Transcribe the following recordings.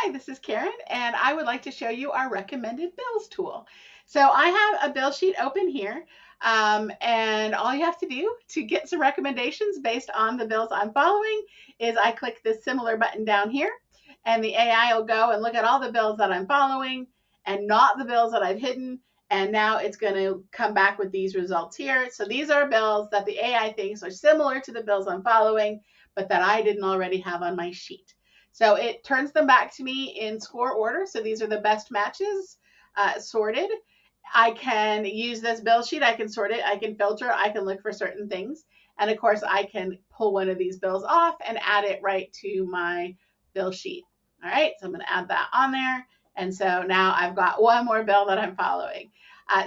Hi, this is Karen, and I would like to show you our recommended bills tool. So I have a bill sheet open here, and all you have to do to get some recommendations based on the bills I'm following is I click this similar button down here, and the AI will go and look at all the bills that I'm following and not the bills that I've hidden. And now it's going to come back with these results here. So these are bills that the AI thinks are similar to the bills I'm following, but that I didn't already have on my sheet. So it turns them back to me in score order. So these are the best matches sorted. I can use this bill sheet. I can sort it. I can filter. I can look for certain things. And of course, I can pull one of these bills off and add it right to my bill sheet. All right, so I'm going to add that on there. And so now I've got one more bill that I'm following.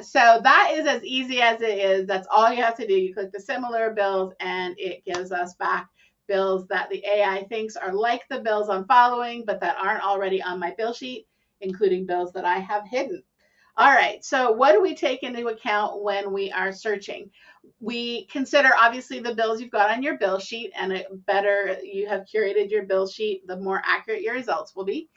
So that is as easy as it is. That's all you have to do. You click the similar bills and it gives us back bills that the AI thinks are like the bills I'm following, but that aren't already on my bill sheet, including bills that I have hidden. All right, so what do we take into account when we are searching? We consider obviously the bills you've got on your bill sheet, and the better you have curated your bill sheet, the more accurate your results will be.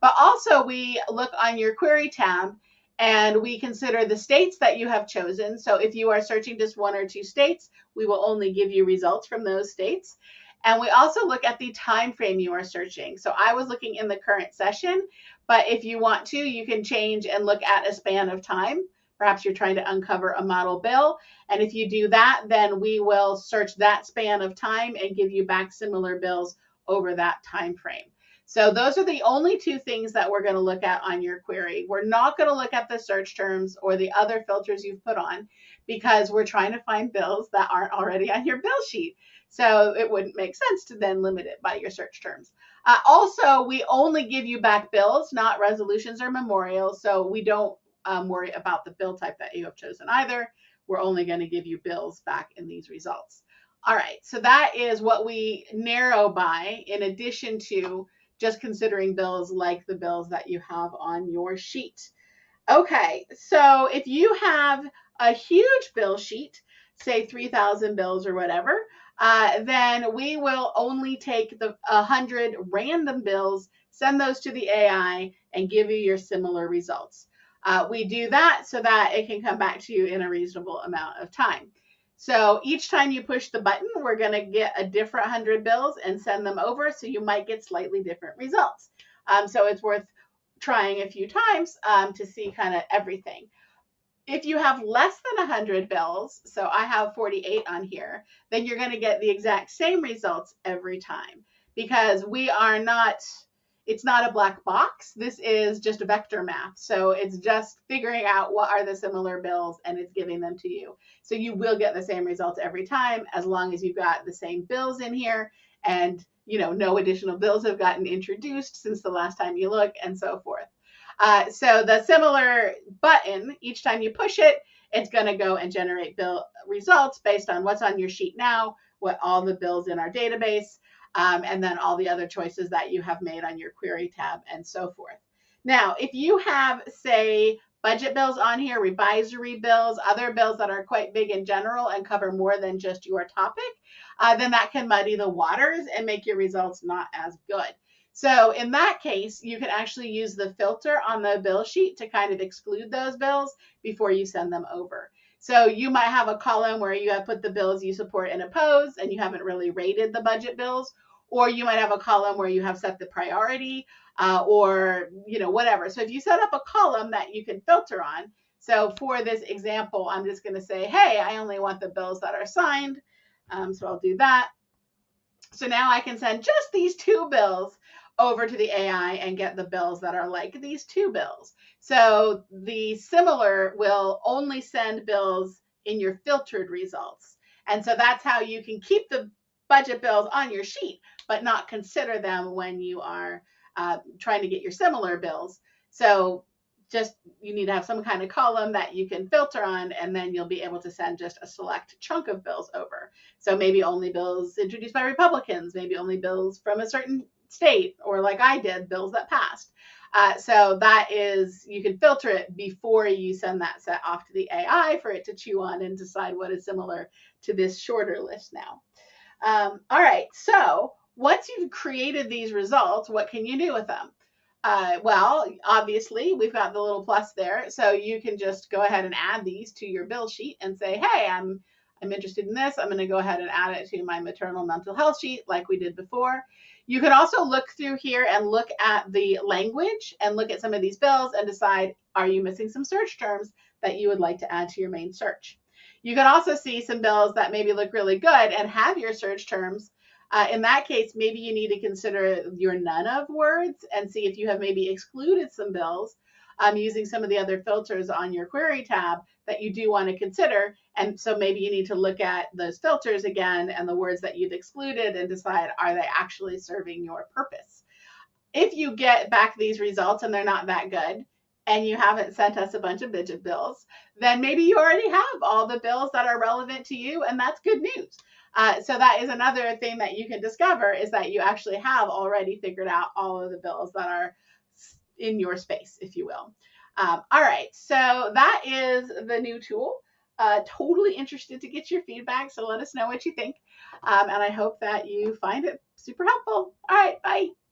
But also, we look on your query tab and we consider the states that you have chosen. So if you are searching just one or two states, we will only give you results from those states. And we also look at the time frame you are searching. So I was looking in the current session, but if you want to, you can change and look at a span of time. Perhaps you're trying to uncover a model bill. And if you do that, then we will search that span of time and give you back similar bills over that time frame. So those are the only two things that we're going to look at on your query. We're not going to look at the search terms or the other filters you've put on because we're trying to find bills that aren't already on your bill sheet. So it wouldn't make sense to then limit it by your search terms. Also, we only give you back bills, not resolutions or memorials. So we don't worry about the bill type that you have chosen either. We're only going to give you bills back in these results. All right, so that is what we narrow by in addition to just considering bills like the bills that you have on your sheet. Okay, so if you have a huge bill sheet, say 3,000 bills or whatever, then we will only take the 100 random bills, send those to the AI, and give you your similar results. We do that so that it can come back to you in a reasonable amount of time. So each time you push the button, we're going to get a different 100 bills and send them over. So you might get slightly different results. So it's worth trying a few times to see kind of everything. If you have less than 100 bills, so I have 48 on here, then you're going to get the exact same results every time because we are not, it's not a black box. This is just a vector math. So it's just figuring out what are the similar bills and it's giving them to you. So you will get the same results every time as long as you've got the same bills in here and no additional bills have gotten introduced since the last time you look and so forth. So the similar button, each time you push it, it's going to go and generate bill results based on what's on your sheet now, what all the bills in our database, and then all the other choices that you have made on your query tab and so forth. Now, if you have, say, budget bills on here, revisory bills, other bills that are quite big in general and cover more than just your topic, then that can muddy the waters and make your results not as good. So in that case, you can actually use the filter on the bill sheet to kind of exclude those bills before you send them over. So you might have a column where you have put the bills you support and oppose, and you haven't really rated the budget bills, or you might have a column where you have set the priority, or whatever. So if you set up a column that you can filter on, so for this example, I'm just going to say, hey, I only want the bills that are signed. So I'll do that. So now I can send just these two bills over to the AI and get the bills that are like these two bills. So the similar will only send bills in your filtered results. And so that's how you can keep the budget bills on your sheet, but not consider them when you are trying to get your similar bills. So just you need to have some kind of column that you can filter on, and then you'll be able to send just a select chunk of bills over. So maybe only bills introduced by Republicans, maybe only bills from a certain state, or like I did, bills that passed. So that is, you can filter it before you send that set off to the AI for it to chew on and decide what is similar to this shorter list now. All right, so once you've created these results, what can you do with them? Well, obviously, we've got the little plus there, so you can just go ahead and add these to your bill sheet and say, "Hey, I'm interested in this. I'm going to go ahead and add it to my maternal mental health sheet, like we did before." You can also look through here and look at the language and look at some of these bills and decide, are you missing some search terms that you would like to add to your main search? You can also see some bills that maybe look really good and have your search terms. In that case, maybe you need to consider your none of words and see if you have maybe excluded some bills using some of the other filters on your query tab that you do want to consider. And so maybe you need to look at those filters again and the words that you've excluded and decide, are they actually serving your purpose? If you get back these results and they're not that good, and you haven't sent us a bunch of widget bills, then maybe you already have all the bills that are relevant to you, and that's good news. So that is another thing that you can discover, is that you actually have already figured out all of the bills that are in your space, if you will. All right, so that is the new tool. Totally interested to get your feedback, so let us know what you think. And I hope that you find it super helpful. All right, bye.